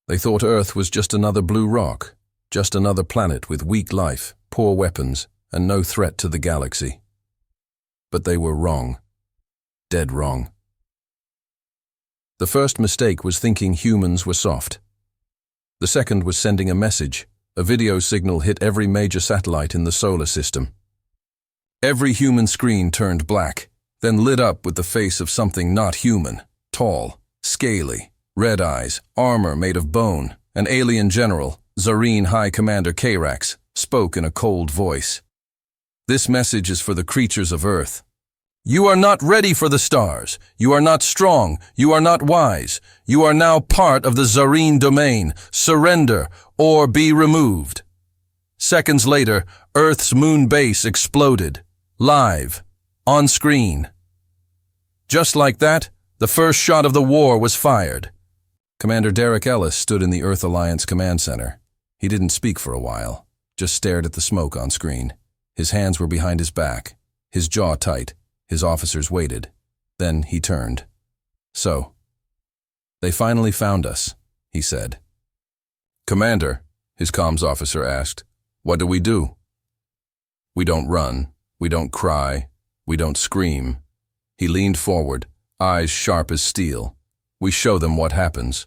They thought Earth was just another blue rock, just another planet with weak life, poor weapons, and no threat to the galaxy. But they were wrong. Dead wrong. The first mistake was thinking humans were soft. The second was sending a message. A video signal hit every major satellite in the solar system. Every human screen turned black, then lit up with the face of something not human, tall, scaly, red eyes, armor made of bone. An alien general, Zareen High Commander Karax, spoke in a cold voice. This message is for the creatures of Earth. You are not ready for the stars. You are not strong. You are not wise. You are now part of the Zareen domain. Surrender or be removed. Seconds later, Earth's moon base exploded. Live. On screen. Just like that, the first shot of the war was fired. Commander Derek Ellis stood in the Earth Alliance Command Center. He didn't speak for a while, just stared at the smoke on screen. His hands were behind his back, his jaw tight. His officers waited. Then he turned. So, they finally found us, he said. Commander, his comms officer asked, what do? We don't run. We don't cry. We don't scream. He leaned forward, eyes sharp as steel. We show them what happens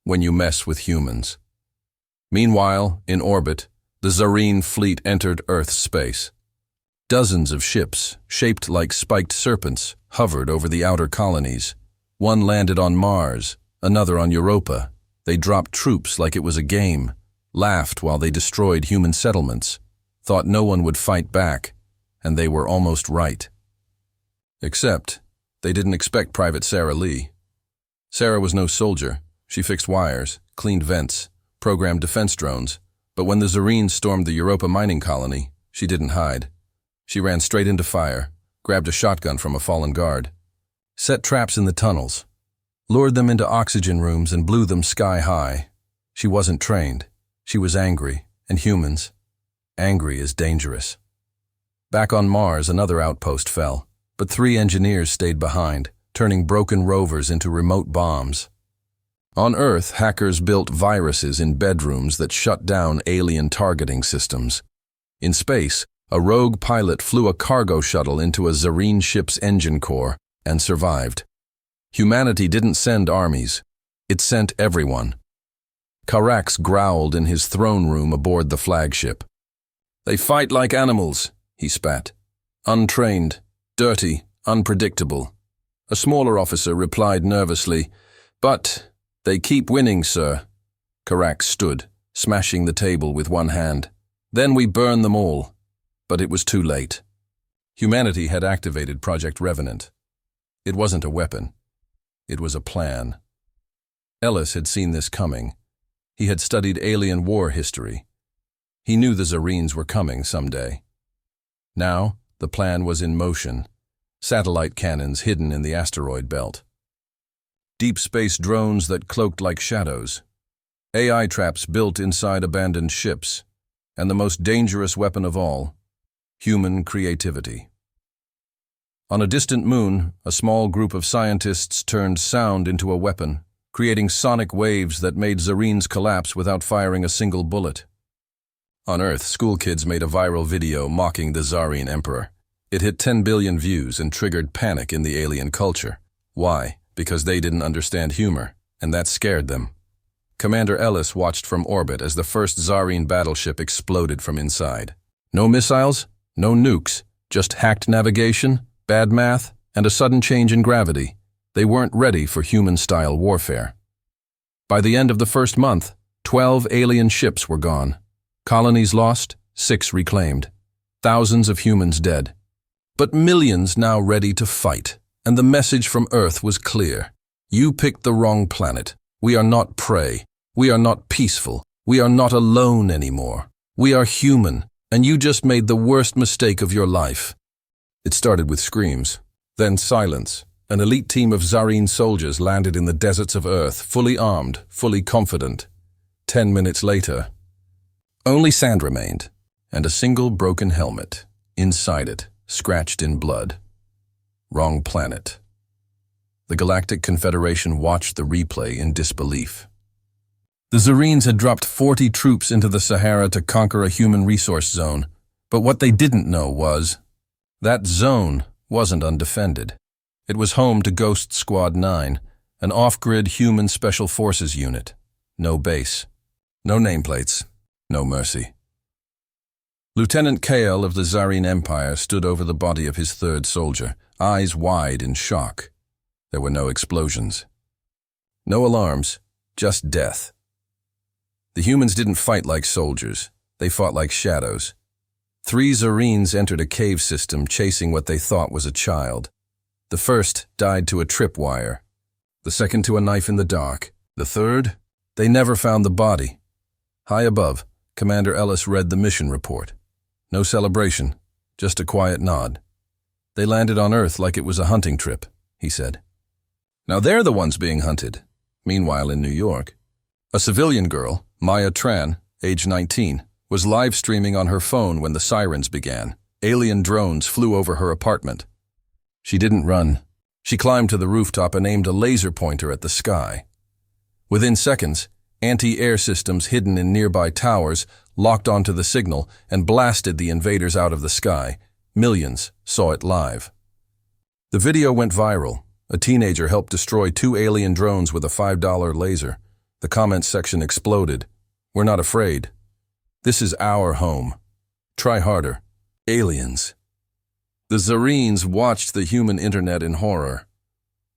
when you mess with humans. Meanwhile, in orbit, the Zareen fleet entered Earth's space. Dozens of ships, shaped like spiked serpents, hovered over the outer colonies. One landed on Mars, another on Europa. They dropped troops like it was a game, laughed while they destroyed human settlements, thought no one would fight back, and they were almost right. Except, they didn't expect Private Sarah Lee. Sarah was no soldier. She fixed wires, cleaned vents, programmed defense drones, but when the Zareens stormed the Europa mining colony, she didn't hide. She ran straight into fire, grabbed a shotgun from a fallen guard, set traps in the tunnels, lured them into oxygen rooms and blew them sky high. She wasn't trained. She was angry, and humans. Angry is dangerous. Back on Mars, another outpost fell, but 3 engineers stayed behind, turning broken rovers into remote bombs. On Earth, hackers built viruses in bedrooms that shut down alien targeting systems. In space, a rogue pilot flew a cargo shuttle into a Zareen ship's engine core and survived. Humanity didn't send armies. It sent everyone. Karax growled in his throne room aboard the flagship. They fight like animals, he spat. Untrained, dirty, unpredictable. A smaller officer replied nervously, but they keep winning, sir. Karax stood, smashing the table with one hand. Then we burn them all. But it was too late. Humanity had activated Project Revenant. It wasn't a weapon. It was a plan. Ellis had seen this coming. He had studied alien war history. He knew the Zareens were coming someday. Now, the plan was in motion. Satellite cannons hidden in the asteroid belt. Deep space drones that cloaked like shadows. AI traps built inside abandoned ships. And the most dangerous weapon of all, human creativity. On a distant moon, a small group of scientists turned sound into a weapon, creating sonic waves that made Zareens collapse without firing a single bullet. On Earth, school kids made a viral video mocking the Zareen Emperor. It hit 10 billion views and triggered panic in the alien culture. Why? Because they didn't understand humor, and that scared them. Commander Ellis watched from orbit as the first Zareen battleship exploded from inside. No missiles, no nukes, just hacked navigation, bad math, and a sudden change in gravity. They weren't ready for human-style warfare. By the end of the first month, 12 alien ships were gone. Colonies lost, 6 reclaimed. Thousands of humans dead. But millions now ready to fight, and the message from Earth was clear. You picked the wrong planet. We are not prey. We are not peaceful. We are not alone anymore. We are human, and you just made the worst mistake of your life. It started with screams, then silence. An elite team of Zareen soldiers landed in the deserts of Earth, fully armed, fully confident. 10 minutes later, only sand remained, and a single broken helmet. Inside it, scratched in blood. Wrong planet. The Galactic Confederation watched the replay in disbelief. The Zarenes had dropped 40 troops into the Sahara to conquer a human resource zone, but what they didn't know was that zone wasn't undefended. It was home to Ghost Squad 9, an off-grid human special forces unit. No base, no nameplates, no mercy. Lieutenant Kael of the Zareen Empire stood over the body of his third soldier, eyes wide in shock. There were no explosions. No alarms, just death. The humans didn't fight like soldiers. They fought like shadows. 3 Zarenes entered a cave system chasing what they thought was a child. The first died to a tripwire. The second to a knife in the dark. The third, they never found the body. High above, Commander Ellis read the mission report. No celebration, just a quiet nod. They landed on Earth like it was a hunting trip, he said. Now they're the ones being hunted. Meanwhile, in New York, a civilian girl, Maya Tran, age 19, was live streaming on her phone when the sirens began. Alien drones flew over her apartment. She didn't run. She climbed to the rooftop and aimed a laser pointer at the sky. Within seconds, anti-air systems hidden in nearby towers locked onto the signal and blasted the invaders out of the sky. Millions saw it live. The video went viral. A teenager helped destroy 2 alien drones with a $5 laser. The comments section exploded. We're not afraid. This is our home. Try harder. Aliens. The Zarenes watched the human internet in horror.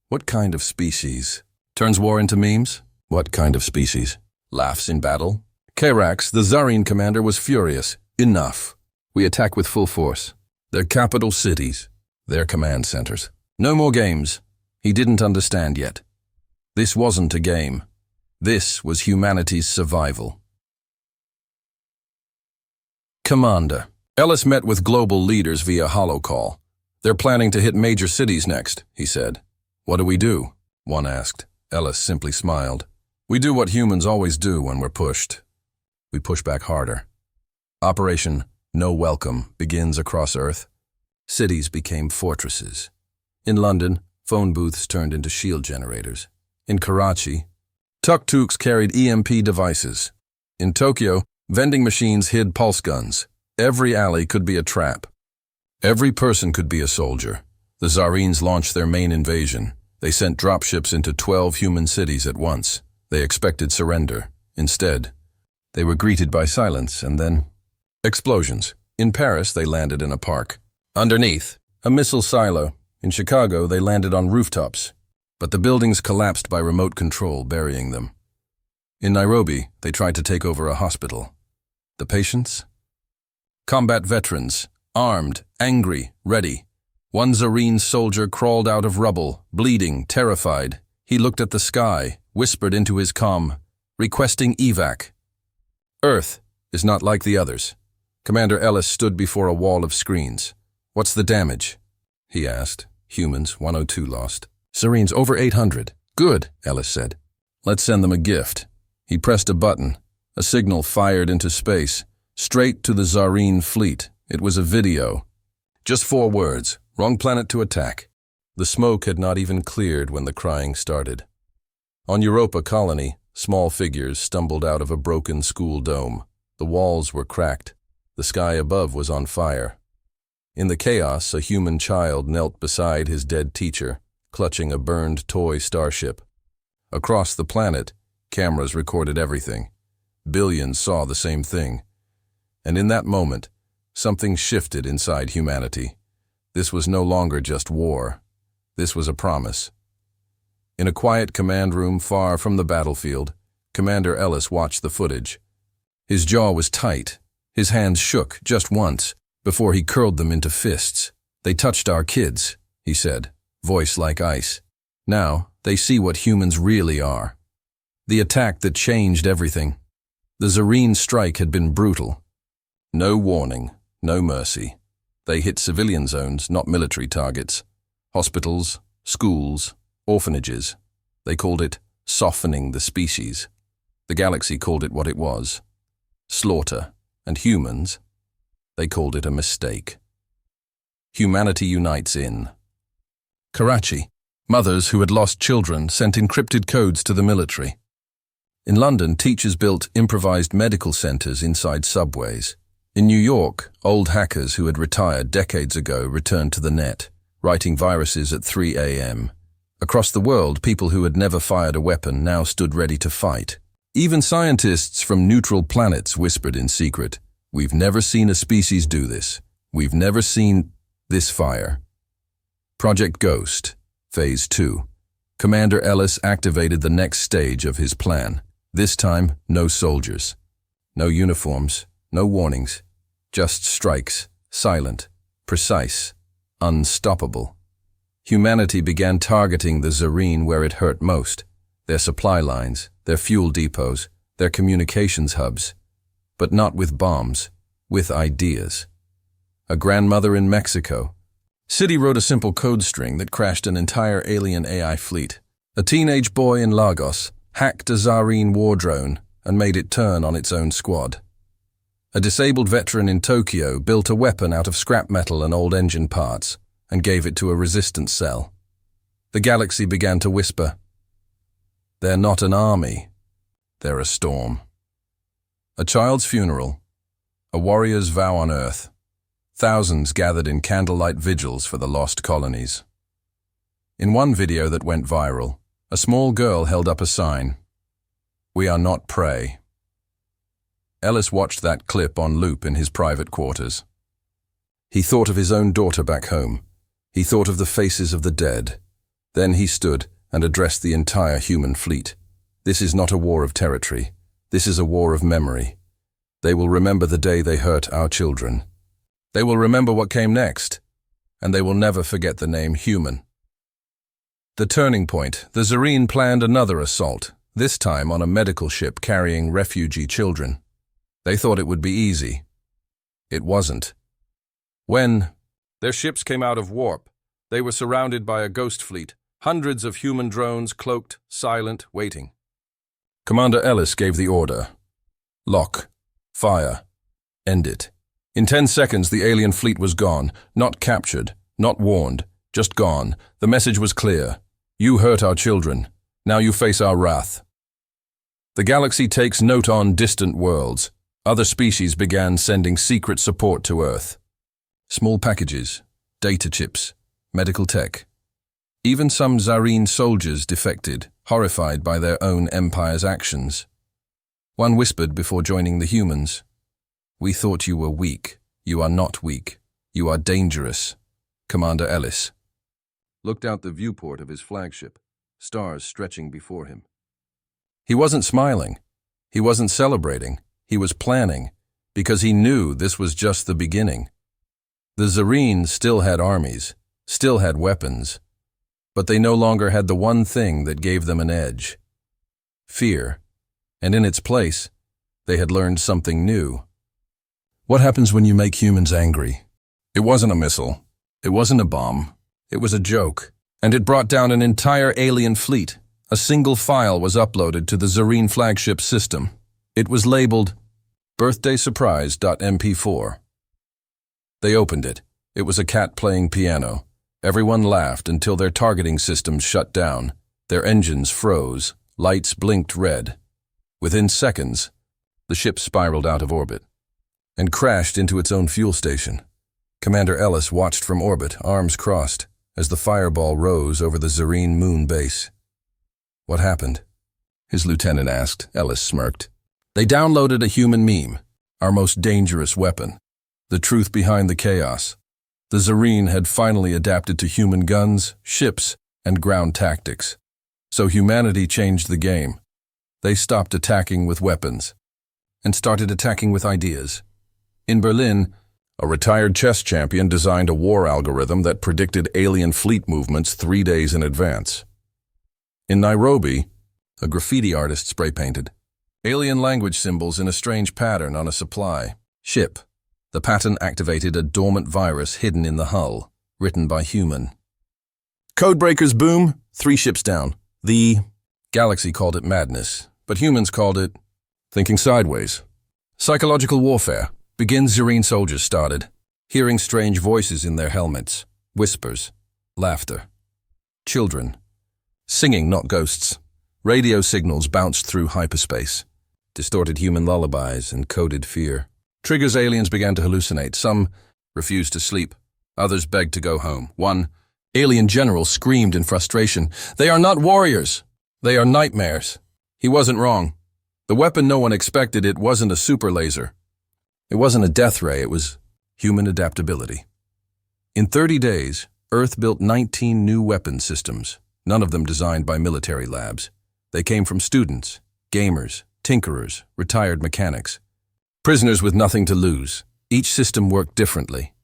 What kind of species? Turns war into memes? What kind of species? Laughs in battle? Karax, the Zareen commander, was furious. Enough. We attack with full force. Their capital cities. Their command centers. No more games. He didn't understand yet. This wasn't a game. This was humanity's survival. Commander. Ellis met with global leaders via holocall. They're planning to hit major cities next, he said. What do we do? One asked. Ellis simply smiled. We do what humans always do when we're pushed. We push back harder. Operation No Welcome begins across Earth. Cities became fortresses. In London, phone booths turned into shield generators. In Karachi, tuk-tuks carried EMP devices. In Tokyo, vending machines hid pulse guns. Every alley could be a trap. Every person could be a soldier. The Zarenes launched their main invasion. They sent dropships into 12 human cities at once. They expected surrender. Instead, they were greeted by silence and then explosions. In Paris, they landed in a park. Underneath, a missile silo. In Chicago, they landed on rooftops. But the buildings collapsed by remote control, burying them. In Nairobi, they tried to take over a hospital. The patients? Combat veterans, armed, angry, ready. One Zareen soldier crawled out of rubble, bleeding, terrified. He looked at the sky, whispered into his comm, requesting evac. Earth is not like the others. Commander Ellis stood before a wall of screens. What's the damage? He asked. Humans, 102 lost. Zarenes, over 800. Good, Ellis said. Let's send them a gift. He pressed a button. A signal fired into space, straight to the Zareen fleet. It was a video. Just 4 words. Wrong planet to attack. The smoke had not even cleared when the crying started. On Europa Colony, small figures stumbled out of a broken school dome. The walls were cracked. The sky above was on fire. In the chaos, a human child knelt beside his dead teacher, clutching a burned toy starship. Across the planet, cameras recorded everything. Billions saw the same thing. And in that moment, something shifted inside humanity. This was no longer just war. This was a promise. In a quiet command room far from the battlefield, Commander Ellis watched the footage. His jaw was tight. His hands shook just once before he curled them into fists. They touched our kids, he said, voice like ice. Now they see what humans really are. The attack that changed everything. The Zareen strike had been brutal. No warning, no mercy. They hit civilian zones, not military targets. Hospitals, schools, orphanages. They called it softening the species. The galaxy called it what it was. Slaughter. And humans, they called it a mistake. Humanity unites in Karachi. Mothers who had lost children sent encrypted codes to the military. In London, teachers built improvised medical centers inside subways. In New York, old hackers who had retired decades ago returned to the net, writing viruses at 3 a.m. Across the world, people who had never fired a weapon now stood ready to fight. Even scientists from neutral planets whispered in secret, "We've never seen a species do this. We've never seen this fire." Project Ghost, Phase 2. Commander Ellis activated the next stage of his plan. This time, no soldiers. No uniforms, no warnings. Just strikes, silent, precise, unstoppable. Humanity began targeting the Zareen where it hurt most, their supply lines, their fuel depots, their communications hubs. But not with bombs, with ideas. A grandmother in Mexico. City wrote a simple code string that crashed an entire alien AI fleet. A teenage boy in Lagos hacked a Zareen war drone and made it turn on its own squad. A disabled veteran in Tokyo built a weapon out of scrap metal and old engine parts and gave it to a resistance cell. The galaxy began to whisper, "They're not an army, they're a storm." A child's funeral, a warrior's vow on Earth. Thousands gathered in candlelight vigils for the lost colonies. In one video that went viral, a small girl held up a sign, "We are not prey." Ellis watched that clip on loop in his private quarters. He thought of his own daughter back home. He thought of the faces of the dead. Then he stood and addressed the entire human fleet. This is not a war of territory. This is a war of memory. They will remember the day they hurt our children. They will remember what came next, and they will never forget the name human. The turning point, the Zareen planned another assault, this time on a medical ship carrying refugee children. They thought it would be easy. It wasn't. When their ships came out of warp, they were surrounded by a ghost fleet, hundreds of human drones cloaked, silent, waiting. Commander Ellis gave the order. Lock. Fire. End it. In 10 seconds, the alien fleet was gone, not captured, not warned, just gone. The message was clear. You hurt our children. Now you face our wrath. The galaxy takes note on distant worlds. Other species began sending secret support to Earth. Small packages, data chips, medical tech. Even some Zareen soldiers defected, horrified by their own empire's actions. One whispered before joining the humans, "We thought you were weak. You are not weak. You are dangerous." Commander Ellis looked out the viewport of his flagship, stars stretching before him. He wasn't smiling. He wasn't celebrating. He was planning, because he knew this was just the beginning. The Zareen still had armies, still had weapons, but they no longer had the one thing that gave them an edge. Fear. And in its place, they had learned something new. What happens when you make humans angry? It wasn't a missile. It wasn't a bomb. It was a joke. And it brought down an entire alien fleet. A single file was uploaded to the Zareen flagship system. It was labeled birthdaysurprise.mp4. They opened it. It was a cat playing piano. Everyone laughed until their targeting systems shut down. Their engines froze. Lights blinked red. Within seconds, the ship spiraled out of orbit and crashed into its own fuel station. Commander Ellis watched from orbit, arms crossed, as the fireball rose over the Zareen moon base. "What happened?" his lieutenant asked. Ellis smirked. "They downloaded a human meme, our most dangerous weapon. The truth behind the chaos. The Zareen had finally adapted to human guns, ships, and ground tactics. So humanity changed the game. They stopped attacking with weapons and started attacking with ideas. In Berlin, a retired chess champion designed a war algorithm that predicted alien fleet movements 3 days in advance. In Nairobi, a graffiti artist spray-painted alien language symbols in a strange pattern on a supply ship. The pattern activated a dormant virus hidden in the hull, written by human. Codebreakers boom, 3 ships down. The galaxy called it madness, but humans called it thinking sideways. Psychological warfare. Begin Zareen soldiers started, hearing strange voices in their helmets, whispers, laughter. Children. Singing, not ghosts. Radio signals bounced through hyperspace, distorted human lullabies and coded fear. Triggers aliens began to hallucinate. Some refused to sleep. Others begged to go home. One alien general screamed in frustration, "They are not warriors. They are nightmares." He wasn't wrong. The weapon no one expected, it wasn't a super laser. It wasn't a death ray, it was human adaptability. In 30 days, Earth built 19 new weapon systems, none of them designed by military labs. They came from students, gamers, tinkerers, retired mechanics. Prisoners with nothing to lose. Each system worked differently.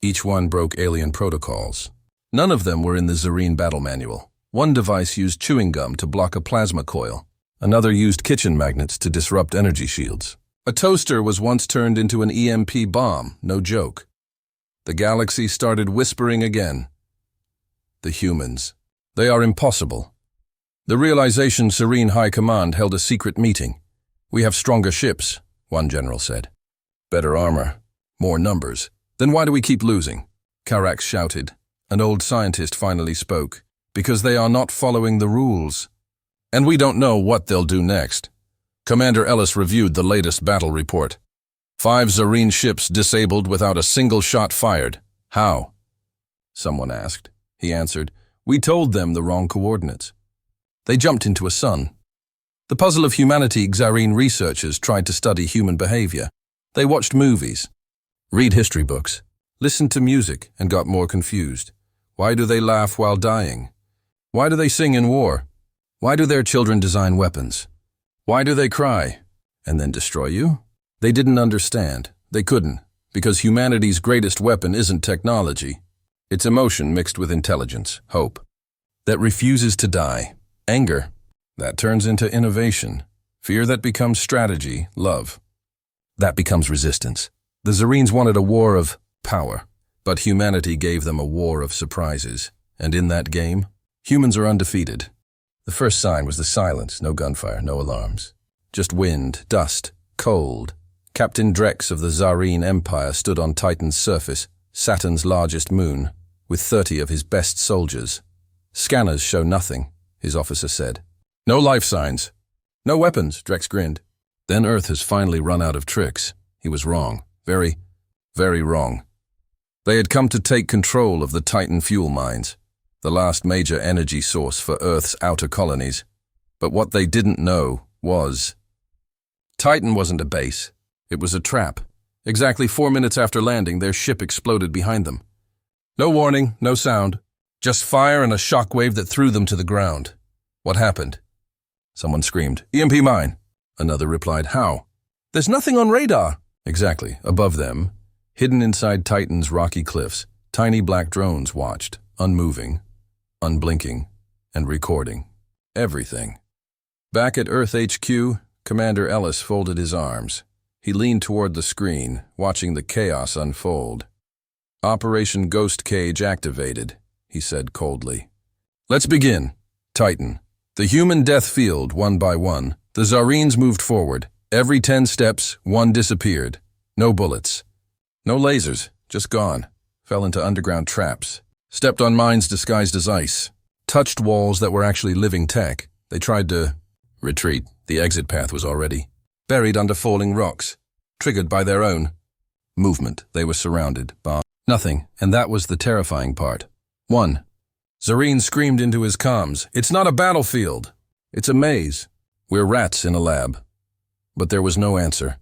Each one broke alien protocols. None of them were in the Zarine battle manual. One device used chewing gum to block a plasma coil. Another used kitchen magnets to disrupt energy shields. A toaster was once turned into an EMP bomb, no joke. The galaxy started whispering again. The humans. They are impossible. The realization Serene High Command held a secret meeting. "We have stronger ships," one general said. "Better armor. More numbers. Then why do we keep losing?" Karax shouted. An old scientist finally spoke. "Because they are not following the rules. And we don't know what they'll do next." Commander Ellis reviewed the latest battle report. 5 Zarine ships disabled without a single shot fired. "How?" someone asked. He answered, "We told them the wrong coordinates. They jumped into a sun." The puzzle of humanity. Zarine researchers tried to study human behavior. They watched movies, read history books, listened to music, and got more confused. Why do they laugh while dying? Why do they sing in war? Why do their children design weapons? Why do they cry and then destroy you? They didn't understand. They couldn't, because humanity's greatest weapon isn't technology. It's emotion mixed with intelligence, hope, that refuses to die. Anger, that turns into innovation. Fear that becomes strategy, love. That becomes resistance. The Zarines wanted a war of power, but humanity gave them a war of surprises. And in that game, humans are undefeated. The first sign was the silence, no gunfire, no alarms. Just wind, dust, cold. Captain Drex of the Zarine Empire stood on Titan's surface, Saturn's largest moon, with 30 of his best soldiers. "Scanners show nothing," his officer said. "No life signs. No weapons," Drex grinned. "Then Earth has finally run out of tricks." He was wrong. Very, very wrong. They had come to take control of the Titan fuel mines, the last major energy source for Earth's outer colonies. But what they didn't know was Titan wasn't a base. It was a trap. Exactly 4 minutes after landing, their ship exploded behind them. No warning, no sound. Just fire and a shockwave that threw them to the ground. What happened? Someone screamed, "EMP mine." Another replied, "How?" "There's nothing on radar." Exactly, above them, hidden inside Titan's rocky cliffs, tiny black drones watched, unmoving, unblinking, and recording. Everything. Back at Earth HQ, Commander Ellis folded his arms. He leaned toward the screen, watching the chaos unfold. "Operation Ghost Cage activated," he said coldly. "Let's begin." Titan. The human death field, one by one. The Zarines moved forward. Every 10 steps, one disappeared. No bullets. No lasers, just gone. Fell into underground traps. Stepped on mines disguised as ice. Touched walls that were actually living tech. They tried to retreat. The exit path was already buried under falling rocks. Triggered by their own movement. They were surrounded. Nothing, and that was the terrifying part. 1. Zarine screamed into his comms, "It's not a battlefield. It's a maze. We're rats in a lab." But there was no answer.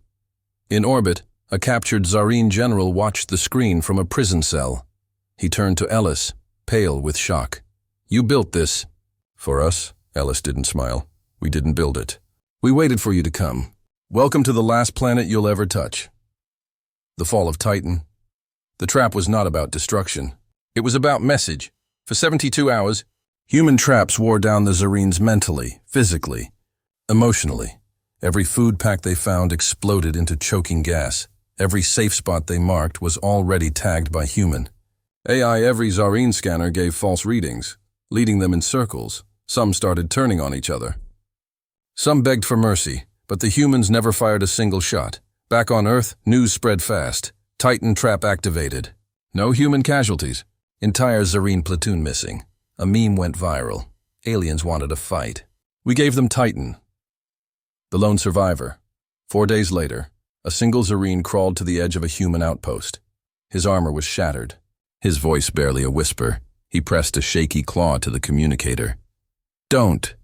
In orbit, a captured Zarine general watched the screen from a prison cell. He turned to Ellis, pale with shock. "You built this." "For us?" Ellis didn't smile. "We didn't build it. We waited for you to come. Welcome to the last planet you'll ever touch." The fall of Titan. The trap was not about destruction. It was about message. For 72 hours, human traps wore down the Zarines mentally, physically, emotionally. Every food pack they found exploded into choking gas. Every safe spot they marked was already tagged by human. AI every Zarine scanner gave false readings, leading them in circles. Some started turning on each other. Some begged for mercy, but the humans never fired a single shot. Back on Earth, news spread fast. Titan trap activated. No human casualties. Entire Zarine platoon missing. A meme went viral. Aliens wanted a fight. We gave them Titan. The lone survivor. 4 days later, a single Zareen crawled to the edge of a human outpost. His armor was shattered. His voice barely a whisper. He pressed a shaky claw to the communicator. Don't.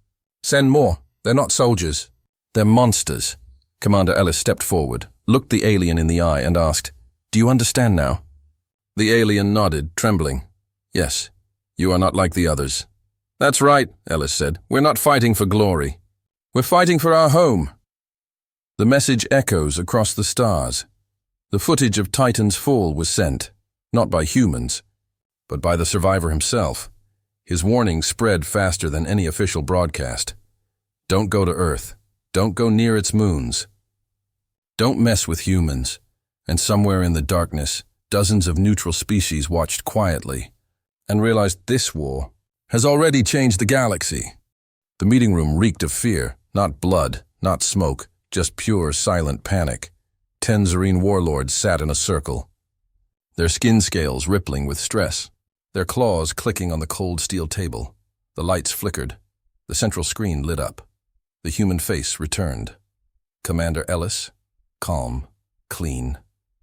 Send more. They're not soldiers. They're monsters. Commander Ellis stepped forward, looked the alien in the eye, and asked, Do you understand now? The alien nodded, trembling. Yes, you are not like the others. That's right, Ellis said. We're not fighting for glory. We're fighting for our home. The message echoes across the stars. The footage of Titan's fall was sent, not by humans, but by the survivor himself. His warning spread faster than any official broadcast. Don't go to Earth. Don't go near its moons. Don't mess with humans. And somewhere in the darkness, dozens of neutral species watched quietly and realized this war has already changed the galaxy. The meeting room reeked of fear, not blood, not smoke, just pure, silent panic. 10 Zareen warlords sat in a circle, their skin scales rippling with stress, their claws clicking on the cold steel table. The lights flickered. The central screen lit up. The human face returned. Commander Ellis, calm, clean,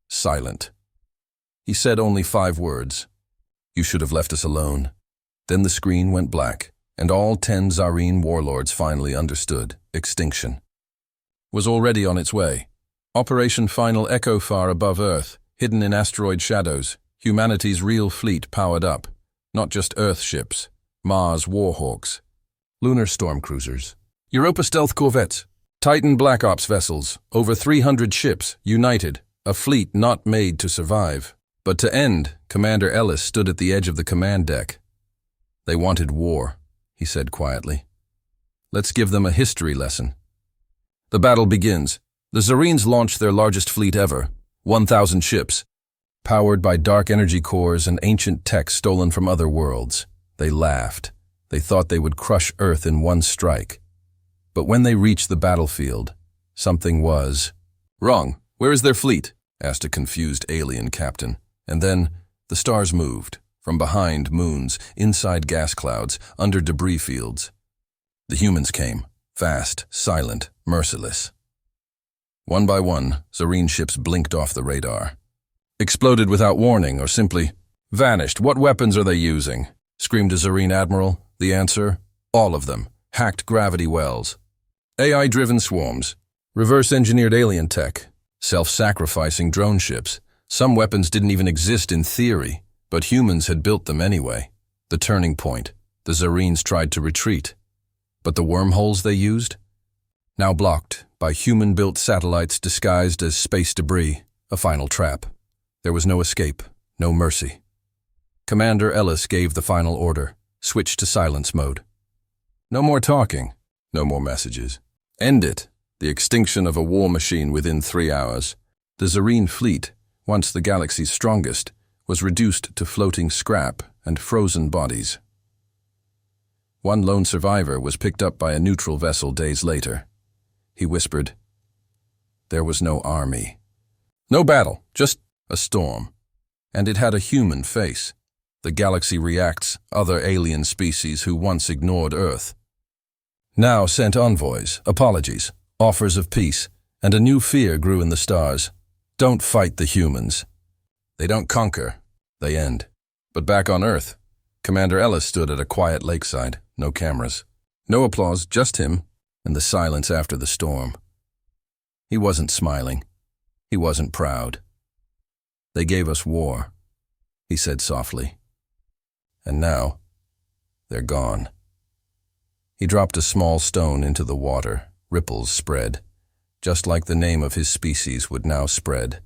silent. He said only 5 words. You should have left us alone. Then the screen went black, and all 10 Zareen warlords finally understood extinction was already on its way. Operation Final Echo far above Earth, hidden in asteroid shadows, humanity's real fleet powered up. Not just Earth ships, Mars warhawks, lunar storm cruisers, Europa stealth corvettes, Titan Black Ops vessels, over 300 ships, united, a fleet not made to survive. But to end, Commander Ellis stood at the edge of the command deck. They wanted war, he said quietly. Let's give them a history lesson. The battle begins. The Zareens launched their largest fleet ever, 1,000 ships, powered by dark energy cores and ancient tech stolen from other worlds. They laughed. They thought they would crush Earth in one strike. But when they reached the battlefield, something was wrong. Where is their fleet? Asked a confused alien captain. And then the stars moved, from behind moons, inside gas clouds, under debris fields. The humans came, fast, silent, merciless. One by one, Zareen ships blinked off the radar. Exploded without warning or simply vanished. What weapons are they using? Screamed a Zareen admiral. The answer? All of them. Hacked gravity wells. AI-driven swarms. Reverse-engineered alien tech. Self-sacrificing drone ships. Some weapons didn't even exist in theory, but humans had built them anyway. The turning point. The Zareens tried to retreat. But the wormholes they used? Now blocked by human-built satellites disguised as space debris, a final trap. There was no escape, no mercy. Commander Ellis gave the final order, switched to silence mode. No more talking, no more messages. End it, the extinction of a war machine within 3 hours. The Zareen fleet, once the galaxy's strongest, was reduced to floating scrap and frozen bodies. One lone survivor was picked up by a neutral vessel days later. He whispered, There was no army. No battle, just a storm. And it had a human face. The galaxy reacts, other alien species who once ignored Earth now sent envoys, apologies, offers of peace, and a new fear grew in the stars. Don't fight the humans. They don't conquer, they end. But back on Earth, Commander Ellis stood at a quiet lakeside, no cameras. No applause, just him, and the silence after the storm. He wasn't smiling. He wasn't proud. They gave us war, he said softly. And now, they're gone. He dropped a small stone into the water. Ripples spread, just like the name of his species would now spread.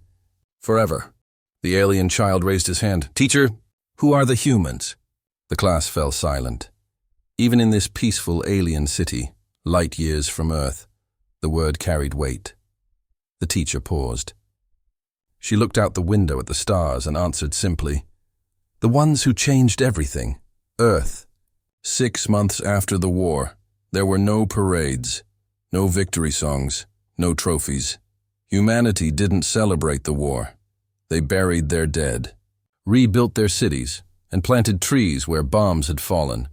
Forever. The alien child raised his hand. Teacher, who are the humans? The class fell silent. Even in this peaceful alien city, light years from Earth, the word carried weight. The teacher paused. She looked out the window at the stars and answered simply, The ones who changed everything. Earth. 6 months after the war, there were no parades, no victory songs, no trophies. Humanity didn't celebrate the war. They buried their dead, rebuilt their cities, and planted trees where bombs had fallen.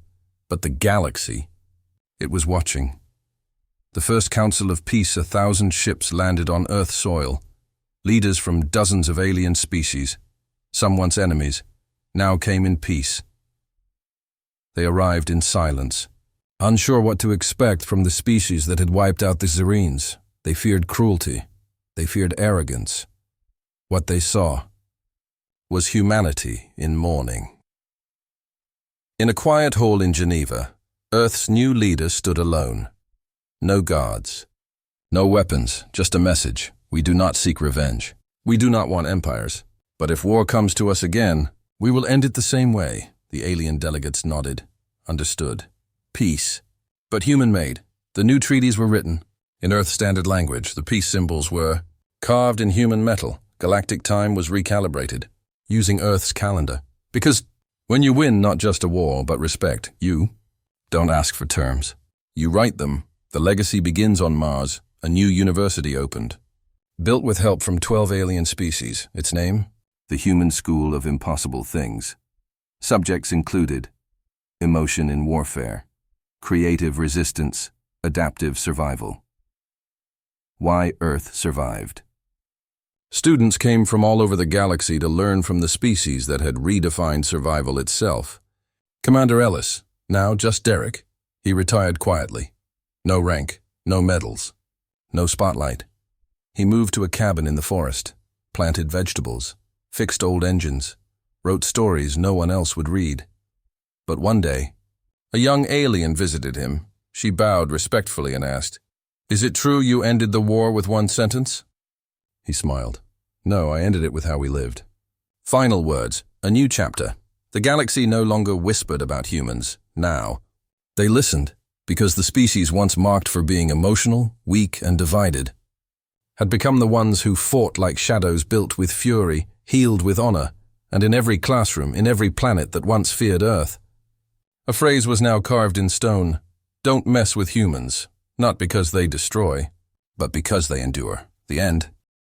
But the galaxy, it was watching, The first Council of Peace, 1,000 ships landed on Earth soil. Leaders from dozens of alien species, some once enemies, now came in peace. They arrived in silence, unsure what to expect from the species that had wiped out the Zerines. They feared cruelty. They feared arrogance. What they saw was humanity in mourning. In a quiet hall in Geneva, Earth's new leader stood alone. No guards. No weapons, just a message. We do not seek revenge. We do not want empires. But if war comes to us again, we will end it the same way. The alien delegates nodded. Understood. Peace. But human-made. The new treaties were written. In Earth standard language, the peace symbols were carved in human metal. Galactic time was recalibrated, using Earth's calendar. Because when you win not just a war, but respect, you don't ask for terms. You write them. The legacy begins on Mars. A new university opened. Built with help from 12 alien species. Its name? The Human School of Impossible Things. Subjects included emotion in warfare, creative resistance, adaptive survival. Why Earth survived. Students came from all over the galaxy to learn from the species that had redefined survival itself. Commander Ellis, now just Derek, he retired quietly. No rank, no medals, no spotlight. He moved to a cabin in the forest, planted vegetables, fixed old engines, wrote stories no one else would read. But one day, a young alien visited him. She bowed respectfully and asked, "Is it true you ended the war with one sentence?" He smiled. "No, I ended it with how we lived." Final words, a new chapter. The galaxy no longer whispered about humans. Now, they listened, because the species once marked for being emotional, weak, and divided had become the ones who fought like shadows built with fury, healed with honor, and in every classroom, in every planet that once feared Earth. A phrase was now carved in stone: don't mess with humans, not because they destroy, but because they endure. The end.